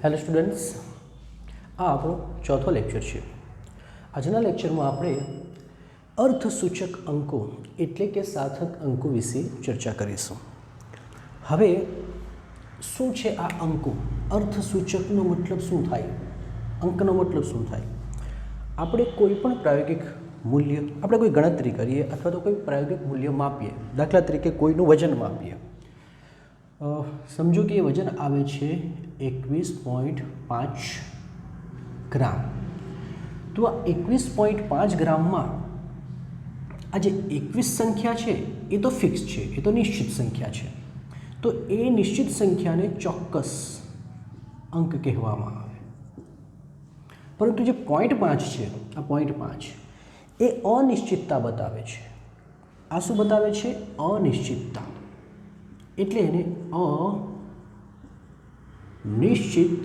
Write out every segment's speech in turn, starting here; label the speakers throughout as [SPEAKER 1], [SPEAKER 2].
[SPEAKER 1] Hello students, આ આપણો ચોથો લેક્ચર છે. આજના લેક્ચરમાં આપણે અર્થસૂચક અંકો એટલે કે સાર્થક અંકો વિશે ચર્ચા કરીશું. હવે શું છે આ અંકો? અર્થસૂચકનો મતલબ શું થાય? અંકનો મતલબ શું થાય? આપણે કોઈ પણ પ્રાયોગિક મૂલ્ય, આપણે કોઈ ગણતરી કરીએ અથવા તો કોઈ પ્રાયોગિક મૂલ્ય માપીએ, દાખલા તરીકે કોઈનું વજન માપીએ, સમજો કે એ વજન આવે છે 21.5 ગ્રામ. તો આ 21.5 ગ્રામમાં આ જે 21 સંખ્યા છે એ તો ફિક્સ છે, એ તો નિશ્ચિત સંખ્યા છે. તો એ નિશ્ચિત સંખ્યાને ચોક્કસ અંક કહેવામાં આવે. પરંતુ જે 0.5 છે, આ 0.5 એ અનિશ્ચિતતા બતાવે છે. આ શું બતાવે છે? અનિશ્ચિતતા. એટલે એને અનિશ્ચિત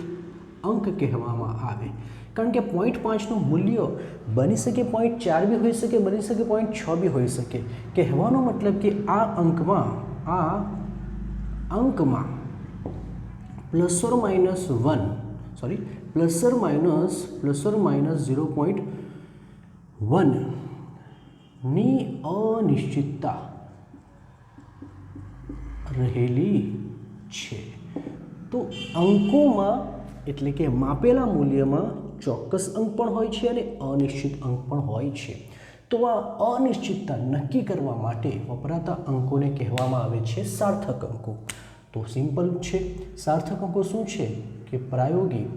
[SPEAKER 1] અંક કહેવામાં આવે. કારણ કે 0.5નું મૂલ્ય બની શકે 0.4 બી હોઈ શકે, બની શકે 0.6 બી હોઈ શકે. કહેવાનો મતલબ કે આ અંકમાં પ્લસ ઓર માઇનસ 0.1 ની અનિશ્ચિતતા રહેલી છે. તો અંકોમાં એટલે કે માપેલા મૂલ્યમાં ચોક્કસ અંક પણ હોય છે અને અનિશ્ચિત અંક પણ હોય છે. તો આ અનિશ્ચિતતા નક્કી કરવા માટે વપરાતા અંકોને કહેવામાં આવે છે સાર્થક અંકો. તો સિમ્પલ છે. સાર્થક અંકો શું છે? કે પ્રાયોગિક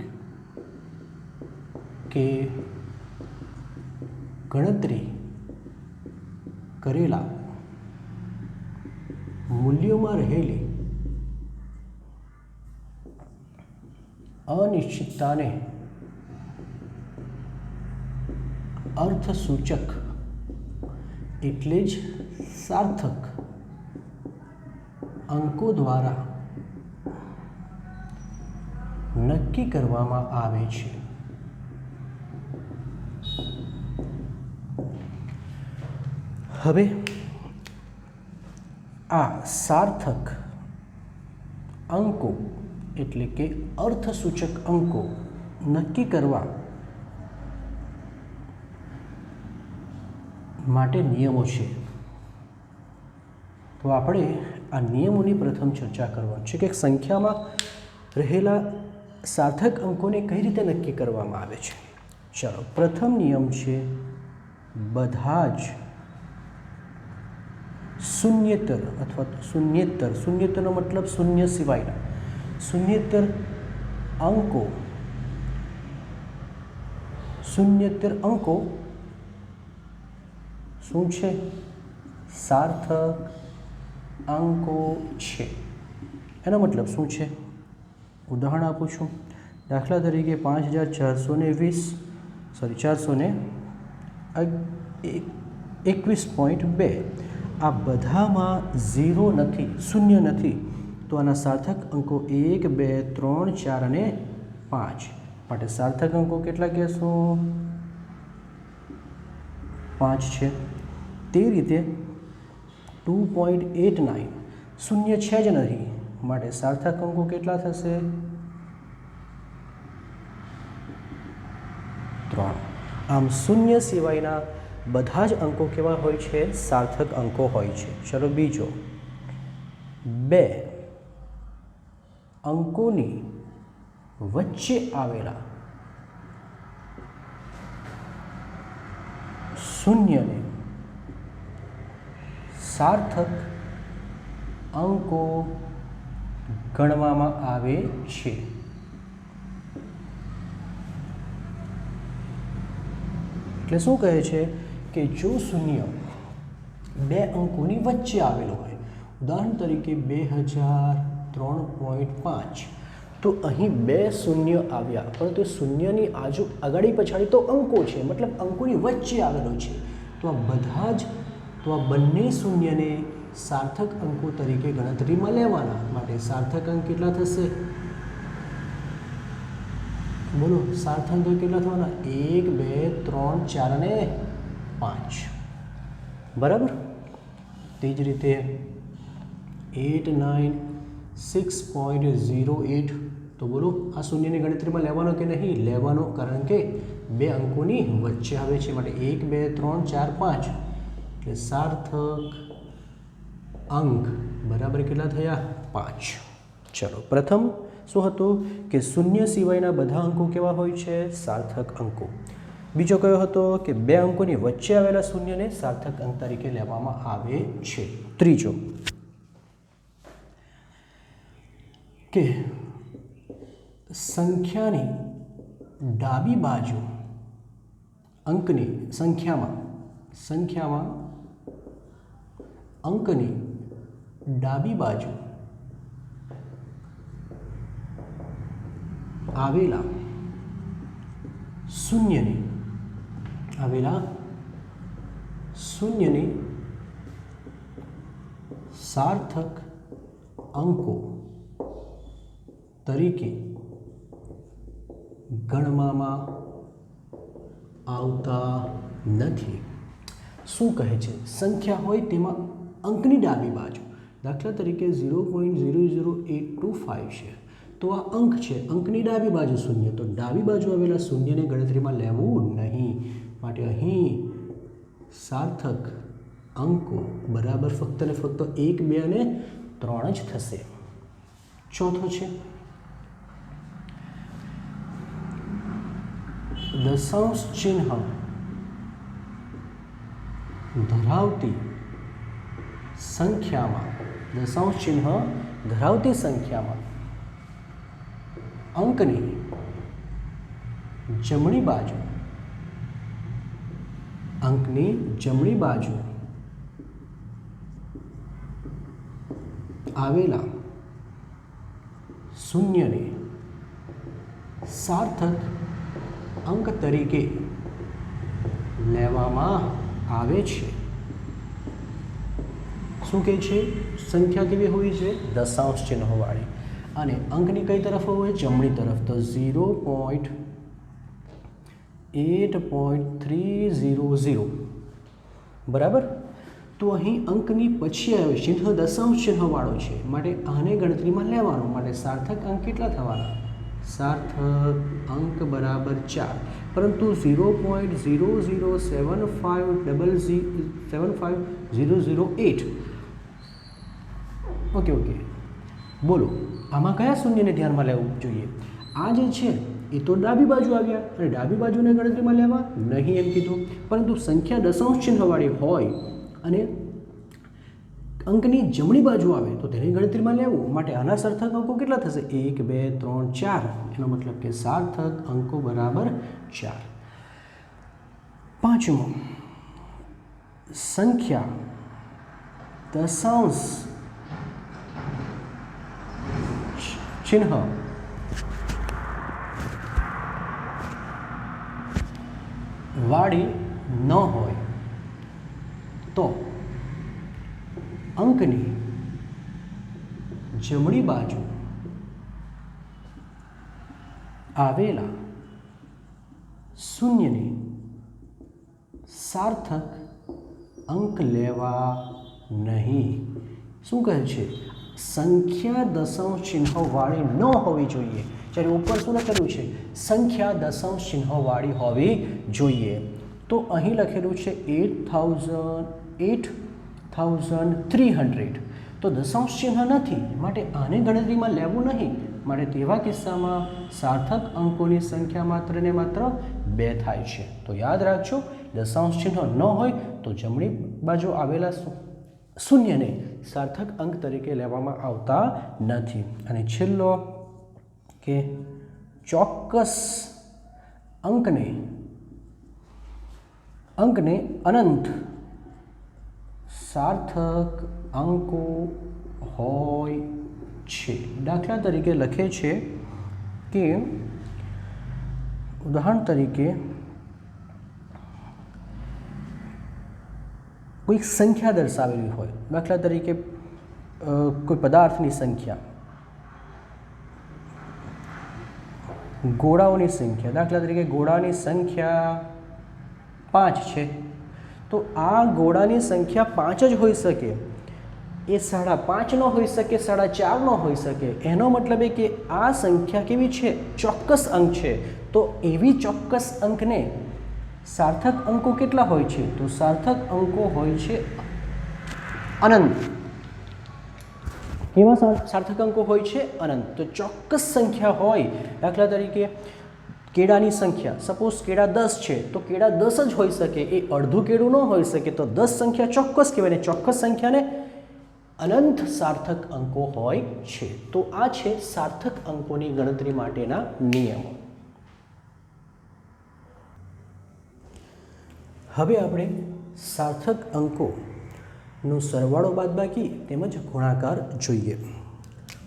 [SPEAKER 1] કે ગણતરી કરેલા મૂલ્યોમાં રહેલી અનિશ્ચિતતાને અર્થસૂચક એટલે જ સાર્થક અંકો દ્વારા નક્કી કરવામાં આવે છે. હવે આ સાર્થક અંકો એટલે કે અર્થસૂચક અંકો નક્કી કરવા માટે નિયમો છે. તો આપણે આ નિયમોની પ્રથમ ચર્ચા કરવાની છે કે સંખ્યામાં રહેલા સાર્થક અંકોને કઈ રીતે નક્કી કરવામાં આવે છે. ચાલો, પ્રથમ નિયમ છે બધા જ શૂન્યેતર અથવા શૂન્યેતરનો મતલબ શૂન્ય સિવાયના શૂન્યેતર અંકો શું છે? સાર્થક અંકો છે. એનો મતલબ શું છે? ઉદાહરણ આપું છું. દાખલા તરીકે 421.2. આ બધામાં 0 નથી, શૂન્ય નથી. તો આના સાર્થક અંકો 1, 2, 3, 4 અને 5 માટે સાર્થક અંકો કેટલા કહેશું? 5 છે. તે રીતે 2.89 શૂન્ય છે જ નહીં, માટે સાર્થક અંકો કેટલા થશે? 3. આમ શૂન્ય સિવાયના બધા જ અંકો કેવા હોય છે? સાર્થક અંકો હોય છે. ચલો બીજો, 2 અંકોની વચ્ચે આવેલા શૂન્યને સાર્થક અંકો ગણવામાં આવે છે. એટલે શું કહે છે કે જો શૂન્ય 2 અંકોની વચ્ચે આવેલો હોય, ઉદાહરણ તરીકે 2003.5, તો અહીં 2 શૂન્ય આવ્યા, પરંતુ શૂન્યની આગળ પછાડી તો અંકો છે, મતલબ અંકોની વચ્ચે આવેલો છે. તો આ બંને શૂન્યને સાર્થક અંકો તરીકે ગણતરીમાં લેવાના. માટે સાર્થક અંક કેટલા થશે? બોલો, સાર્થક અંક કેટલા થવાના? 1, 2, 3, 4 અને 5. બરાબર. તે જ રીતે 8, 9, 6.08 તો બોલો આ શૂન્યની ગણતરીમાં લેવાનો કે નહીં લેવાનો, કારણ કે બે અંકોની વચ્ચે આવે છે માટે 1 2 3 4 5 એટલે સાર્થક અંક બરાબર કેટલા થયા 5। ચલો પ્રથમ શું હતું કે શૂન્ય સિવાયના બધા અંકો કેવા હોય છે સાર્થક અંકો। બીજો કયો હતો કે બે અંકોની વચ્ચે આવેલા શૂન્યને સાર્થક અંક તરીકે લેવામાં આવે છે। ત્રીજો કે સંખ્યાની ડાબી બાજુ અંકની સંખ્યામાં અંકની ડાબી બાજુ આવેલા શૂન્યની સાર્થક અંકો તરીકે ગણવામાં આવતા નથી। શું કહે છે સંખ્યા હોય તેમાં અંકની ડાબી બાજુ દાખલા તરીકે 0.008255 છે તો આ અંક છે, અંકની ડાબી બાજુ શૂન્ય, તો ડાબી બાજુ આવેલા શૂન્યને ગણતરીમાં લેવું નહીં, માટે અહીં સાર્થક અંકો બરાબર ફક્ત ને ફક્ત 1 2 અને 3 જ થશે। ચોથો છે દશાંશ ચિહ્ન ધરાવતી સંખ્યામાં અંકની જમણી બાજુ આવેલા શૂન્યને સાર્થક અંક તરીકે લેવામાં આવે છે। શું કહે છે સંખ્યા કેવી હોય છે દશાંશ ચિહ્નોવાળી અને અંકની કઈ તરફ હોય જમણી તરફ, તો 0.8.300 બરાબર। તો અહીં અંકની પછી આવે ચિહ્ન દશાંશ ચિહ્નવાળો છે માટે આને ગણતરીમાં લેવાનો, માટે સાર્થક અંક કેટલા થવાના સાર્થક અંક બરાબર 4, પરંતુ 0.0075008 ઓકે બોલો આમાં કયા શૂન્યને ધ્યાનમાં લેવું જોઈએ? આ જે છે એ તો ડાબી બાજુ આવ્યા અને ડાબી બાજુને ગણતરીમાં લેવા નહીં એમ કીધું, પરંતુ સંખ્યા દશાંશ ચિહ્નવાળી હોય અને અંકની જમણી બાજુ આવે તો તેની ગણતરીમાં લેવું, માટે આના સાર્થક અંકો કેટલા થશે 1 2 3 4, એનો મતલબ કે સાર્થક અંકો બરાબર 4। પાંચમો સંખ્યા દશાંશ ચિહ્ન વાળી ન હોય તો અંકની જમણી બાજુ આવેલા શૂન્યને સાર્થક અંક લેવા નહીં। શું કહે છે સંખ્યા દશાંશ ચિહ્નોવાળી ન હોવી જોઈએ, જ્યારે ઉપર શું લખેલું છે સંખ્યા દશાંશ ચિહ્નોવાળી હોવી જોઈએ, તો અહીં લખેલું છે 8300, તો દશાંશ ચિહ્ન નથી માટે આને ગણતરીમાં લેવું નહીં, માટે તેવા કિસ્સામાં સાર્થક અંકોની સંખ્યા માત્ર ને માત્ર 2 થાય છે। તો યાદ રાખજો દશાંશ ચિહ્ન ન હોય તો જમણી બાજુ આવેલા શૂન્યને સાર્થક અંક તરીકે લેવામાં આવતા નથી। અને છેલ્લો કે ચોક્કસ અંકને અનંત સાર્થક અંકો હોય છે। દાખલા તરીકે લખે છે કે ઉદાહરણ તરીકે કોઈ સંખ્યા દર્શાવેલી હોય, દાખલા તરીકે કોઈ પદાર્થની સંખ્યા, ગોળાઓની સંખ્યા, દાખલા તરીકે ગોળાની સંખ્યા 5 છે, તો આ ગોળાની સંખ્યા 5 જ હોઈ શકે, એ 5.5 નો હોઈ શકે, 4.5 નો હોઈ શકે. એનો મતલબ એ કે આ સંખ્યા કેવી છે? ચોક્કસ અંક છે. તો એવી ચોક્કસ અંકને સાર્થક અંકો કેટલા હોય છે? તો સાર્થક અંકો હોય છે અનંત. કેવા સાર્થક અંકો હોય છે? અનંત. તો ચોક્કસ સંખ્યા હોય, દાખલા તરીકે કેળાની સંખ્યા, સપોઝ કેળા 10 છે તો કેળા 10 જ હોઈ શકે, એ અડધું કેળું ન હોઈ શકે. તો 10 સંખ્યા ચોક્કસ કહેવાય ને ચોક્કસ સંખ્યાને અનંત સાર્થક અંકો હોય છે. તો આ છે સાર્થક અંકોની ગણતરી માટેના નિયમો. હવે આપણે સાર્થક અંકોનો સરવાળો બાદબાકી તેમજ ગુણાકાર જોઈએ.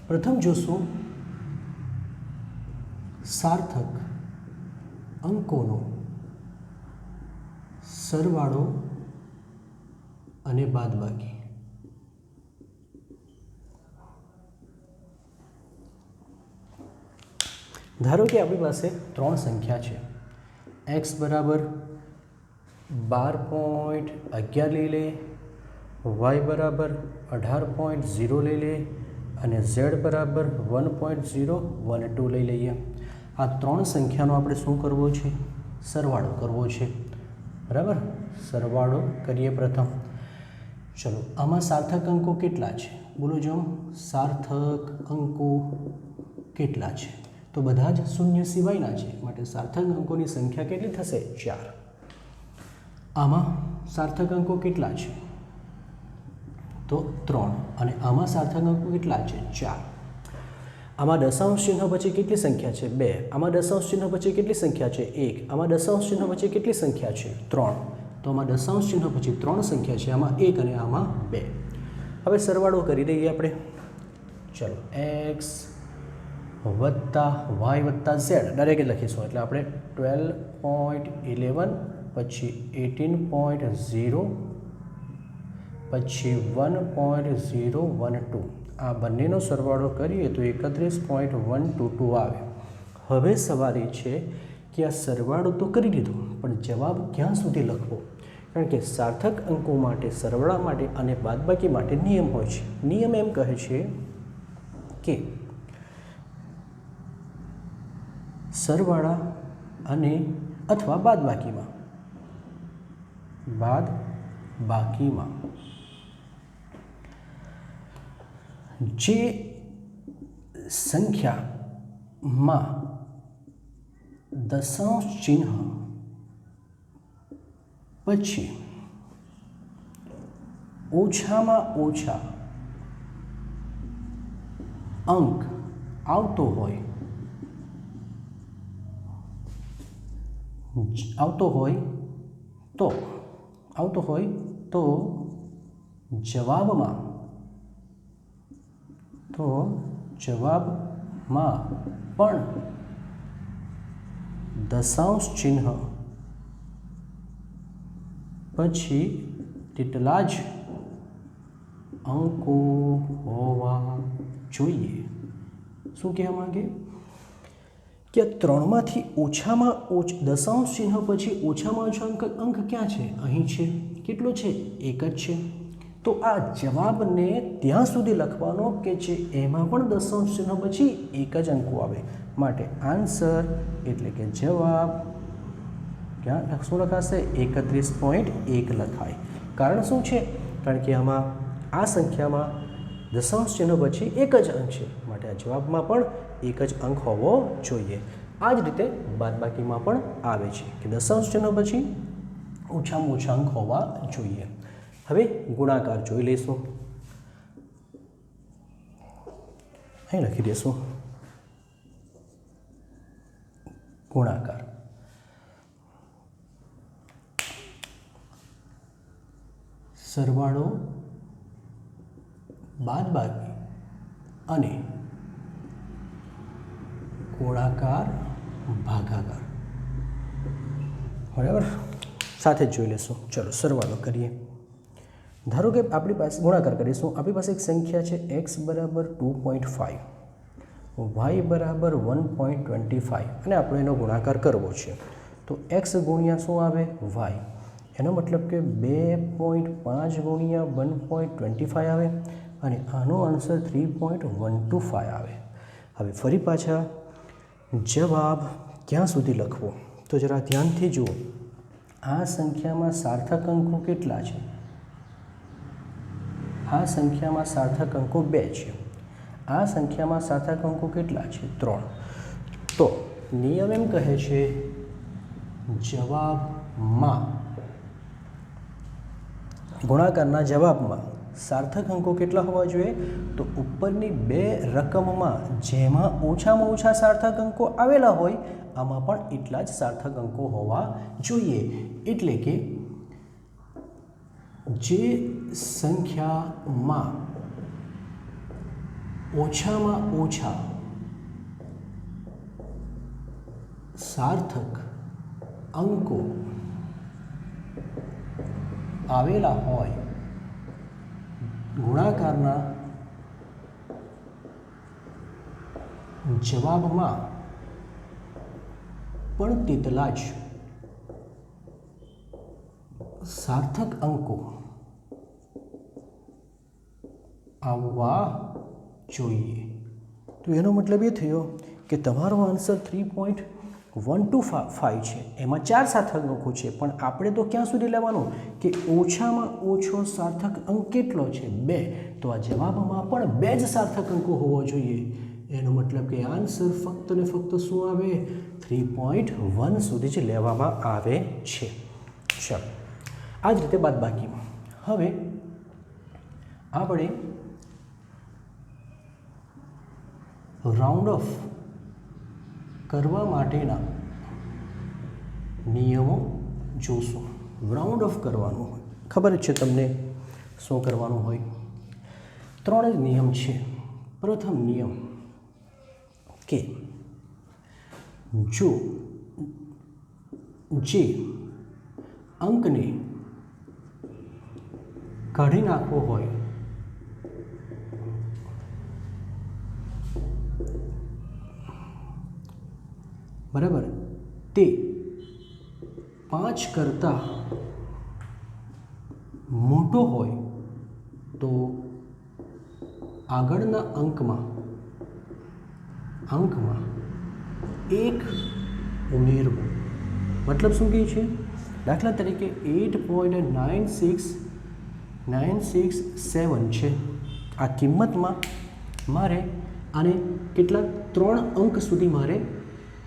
[SPEAKER 1] પ્રથમ જોશું સાર્થક અંકોનો સરવાળો અને બાદબાકી. ધારો કે આપણી પાસે 3 સંખ્યા છે. x બરાબર 12.11 લઈ લે, y બરાબર 18.0 લઈ લે અને z બરાબર 1.012 લઈ લઈએ. આ 3 સંખ્યાનો આપણે શું કરવો છે? સરવાળો કરવો છે. બરાબર, સરવાળો કરીએ પ્રથમ. ચલો, આમાં સાર્થક અંકો કેટલા છે? બોલો જો, સાર્થક અંકો કેટલા છે? તો બધા જ શૂન્ય સિવાયના છે, માટે સાર્થક અંકોની સંખ્યા કેટલી થશે? 4. આમાં સાર્થક અંકો કેટલા છે? તો 3. અને આમાં સાર્થક અંકો કેટલા છે? 4. આમાં દશાંશ ચિહ્ન પછી કેટલી સંખ્યા છે? 2. આમાં દશાંશ ચિહ્ન પછી કેટલી સંખ્યા છે? 1. આમાં દશાંશ ચિહ્ન પછી કેટલી સંખ્યા છે? 3. તો આમાં દશાંશ ચિહ્ન પછી 3 સંખ્યા છે, આમાં 1 અને આમાં 2. હવે સરવાળો કરી દઈએ આપણે. ચલો, x વત્તા y વત્તા z દરેકે લખીશું, એટલે આપણે 12.11 પછી 18.0 પછી 1.012 આ બંનેનો સરવાળો કરીએ તો 31.122 આવે. હવે સવાલ એ છે કે આ સરવાળો તો કરી દીધો, પણ જવાબ ક્યાં સુધી લખવો? કારણ કે સાર્થક અંકો માટે સરવાળા માટે અને બાદબાકી માટે નિયમ હોય છે. નિયમ એમ કહે છે કે સરવાળા અને અથવા બાદબાકીમાં જે સંખ્યામાં દશાંશ ચિહ્ન પછી ઓછામાં ઓછા અંક આવતો હોય તો જવાબમાં પણ દશાંશ ચિહ્ન પછી તેટલા જ અંકો હોવા જોઈએ. શું કહેવા માંગે કે 3માંથી ઓછામાં દશાંશ ચિહ્ન પછી ઓછામાં ઓછો અંક ક્યાં છે? અહીં છે. કેટલો છે? 1 જ છે. તો આ જવાબને ત્યાં સુધી લખવાનો કે જે એમાં પણ દશાંશ ચિહ્ન પછી 1 જ અંકો આવે. માટે આન્સર એટલે કે જવાબ ક્યાં શું લખાશે? 31.1 લખાય. કારણ શું છે? કારણ કે આમાં આ સંખ્યામાં દશાંશ ચિહ્ન પછી 1 જ અંક છે, માટે આ જવાબમાં પણ 1 જ અંક હોવો જોઈએ. આ જ રીતે બાદબાકીમાં પણ આવે છે કે દશાંશ ચિહ્ન પછી ઓછામાં ઓછા અંક હોવા જોઈએ. હવે ગુણાકાર જોઈ લઈશું. અહીં લખી દઈશું ગુણાકાર. સરવાળો, બાદબાકી અને ગુણાકાર ભાગાકાર. બરાબર, સાથે જ જોઈ લઈશું. ચલો સરવાળો કરીએ. ધારો કે આપણી પાસે ગુણાકાર કરીશું. આપણી પાસે એક સંખ્યા છે x બરાબર 2.5, y બરાબર 1.25 અને આપણે એનો ગુણાકાર કરવો છે. તો x ગુણ્યા શું આવે? y. એનો મતલબ કે 2.5 ગુણ્યા 1.25 આવે અને આનો આન્સર 3.125 આવે. હવે ફરી પાછા જવાબ ક્યાં સુધી લખવો તો જરા ધ્યાનથી જુઓ. આ સંખ્યામાં સાર્થક અંકો કેટલા છે? આ સંખ્યામાં સાર્થક અંકો 2 છે. આ સંખ્યામાં સાર્થક અંકો કેટલા છે? 3. તો નિયમ એમ કહે છે જવાબમાં ગુણાકારના જવાબમાં સાર્થક અંકો કેટલા હોવા જોઈએ? તો ઉપરની 2 રકમમાં જેમાં ઓછામાં ઓછા સાર્થક અંકો આવેલા હોય આમાં પણ એટલા જ સાર્થક અંકો હોવા જોઈએ. એટલે કે જે સંખ્યામાં ઓછામાં ઓછા સાર્થક અંકો આવેલા હોય ગુણાકારના જવાબમાં પણ તેટલા જ સાર્થક અંકો આવવા જોઈએ. તો એનો મતલબ એ થયો કે તમારો આન્સર 3.125 છે. એમાં 4 સાર્થક અંકો છે પણ આપણે તો ક્યાં સુધી લેવાનું કે ઓછામાં ઓછો સાર્થક અંક કેટલો છે? 2. તો આ જવાબમાં પણ 2 જ સાર્થક અંકો હોવો જોઈએ. એનો મતલબ કે આન્સર ફક્ત ને ફક્ત શું આવે? 3.1 સુધી જ લેવામાં આવે છે. ચાલો આ જ રીતે બાદબાકીમાં હવે આપણે રાઉન્ડ ઓફ કરવા માટેના નિયમો જોશું. રાઉન્ડ ઓફ કરવાનું હોય ખબર જ છે તમને શું કરવાનું હોય. 3 જ નિયમ છે. પ્રથમ નિયમ કે જો જે અંકને કાઢી નાખવો હોય બરાબર તે 5 કરતાં મોટો હોય તો આગળના અંકમાં 1 ઉમેરવું. મતલબ શું કહે છે? દાખલા તરીકે 8.967 છે. આ કિંમતમાં મારે આને કેટલા 3 અંક સુધી મારે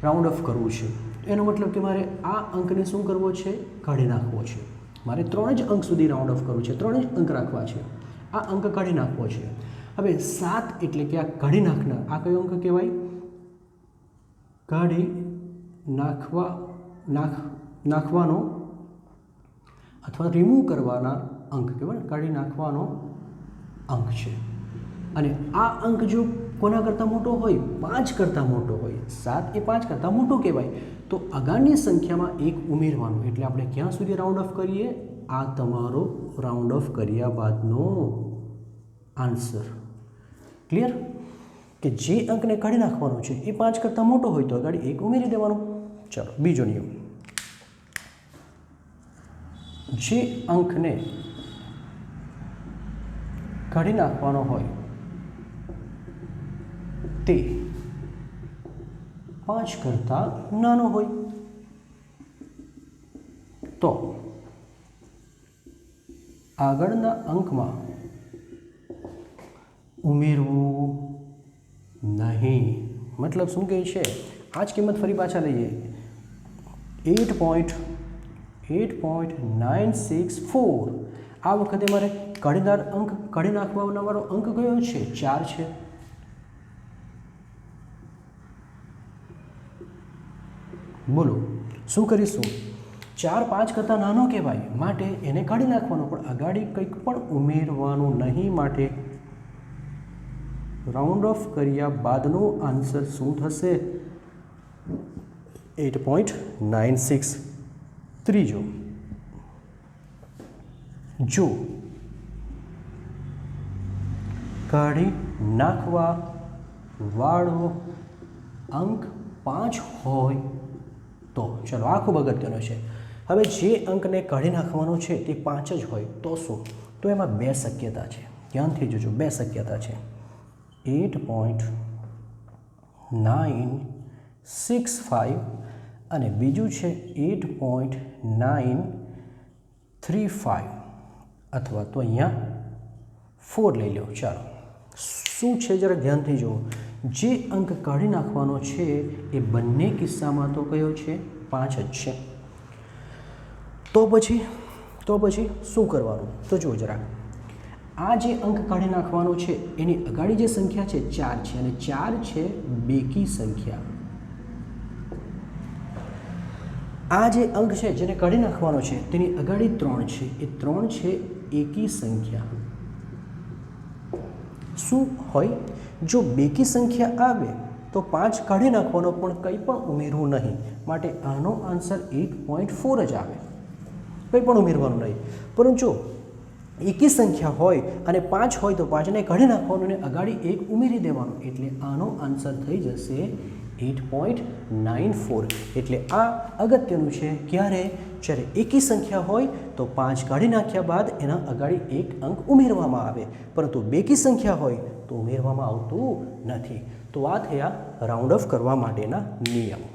[SPEAKER 1] રાઉન્ડ ઓફ કરવું છે. એનો મતલબ કે મારે આ અંકને શું કરવો છે? કાઢી નાખવો છે. મારે 3 જ અંક સુધી રાઉન્ડ ઓફ કરવું છે. 3 જ અંક રાખવા છે. આ અંક કાઢી નાખવો છે. હવે 7 એટલે કે આ કાઢી નાખનાર આ કયો અંક કહેવાય? કાઢી નાખવાનો અથવા રિમૂવ કરવાના અંક કહેવાય. કાઢી નાખવાનો અંક છે. અને આ અંક જો કોના કરતાં મોટો હોય? 5 કરતાં મોટો હોય. 7 એ 5 કરતાં મોટો કહેવાય. તો આગળની સંખ્યામાં 1 ઉમેરવાનું. એટલે આપણે ક્યાં સુધી રાઉન્ડ ઓફ કરીએ? આ તમારો રાઉન્ડ ઓફ કર્યા બાદનો આન્સર. ક્લિયર? કે જે અંકને કાઢી નાખવાનો છે એ 5 કરતાં મોટો હોય તો આગળ 1 ઉમેરી દેવાનો. ચાલો બીજો નિયમ. જે અંકને કાઢી નાખવાનો હોય તે 5 કરતાં નાનો હોય તો આગળના અંકમાં ઉમેરવું નહીં. મતલબ શું કહે છે? આ જ કિંમત ફરી પાછા લઈએ. 8.964 આ વખતે મારે કાઢી નાખવાનો વાળો અંક કયો છે? 4 છે. બોલો શું કરીશું? 4 5 કરતાં નાનો કહેવાય માટે એને કાઢી નાખવાનો, પણ આગાડી કંઈક પણ ઉમેરવાનું નહીં. માટે રાઉન્ડ ઓફ કર્યા બાદનો આન્સર શું થશે? 8.96. ત્રીજો, જો કાઢી નાખવા વાળો અંક 5 હોય તો, ચલો આ ખૂબ અગત્યનો છે. હવે જે અંકને કાઢી નાખવાનો છે તે 5 જ હોય તો શું? તો એમાં 2 શક્યતા છે. ધ્યાનથી જોજો, બે શક્યતા છે, 8.965 અને બીજું છે 8.935 અથવા તો અહીંયા 4 લઈ લો. ચાલો શું છે જરા ધ્યાનથી જુઓ, જે અંક કાઢી નાખવાનો છે એ બંને કિસ્સામાં તો કયો છે? 5 જ છે. તો પછી શું કરવાનું? તો જુઓ જરા, આ જે અંક કાઢી નાખવાનો છે એની અગાડી જે સંખ્યા છે 4 છે અને 4 છે બેકી સંખ્યા. આ જે અંક છે જેને કાઢી નાખવાનો છે તેની અગાડી 3 છે, એ 3 છે એકી સંખ્યા. શું હોય? જો બેકી સંખ્યા આવે તો 5 કાઢી નાખવાનો, પણ કંઈ પણ ઉમેરવું નહીં, માટે આનો આન્સર 8.4 જ આવે, કંઈ પણ ઉમેરવાનું નહીં. પરંતુ જો એકી સંખ્યા હોય અને 5 હોય તો 5ને કાઢી નાખવાનું અને અગાડી 1 ઉમેરી દેવાનું, એટલે આનો આન્સર થઈ જશે 8.94. એટલે આ અગત્યનું છે. ક્યારે? જ્યારે એકી સંખ્યા હોય તો 5 કાઢી નાખ્યા બાદ એના અગાડી 1 અંક ઉમેરવામાં આવે, પરંતુ બેકી સંખ્યા હોય તો ઉમેરવામાં આવતું નથી. તો આ થયા રાઉન્ડ ઓફ કરવા માટેના નિયમો.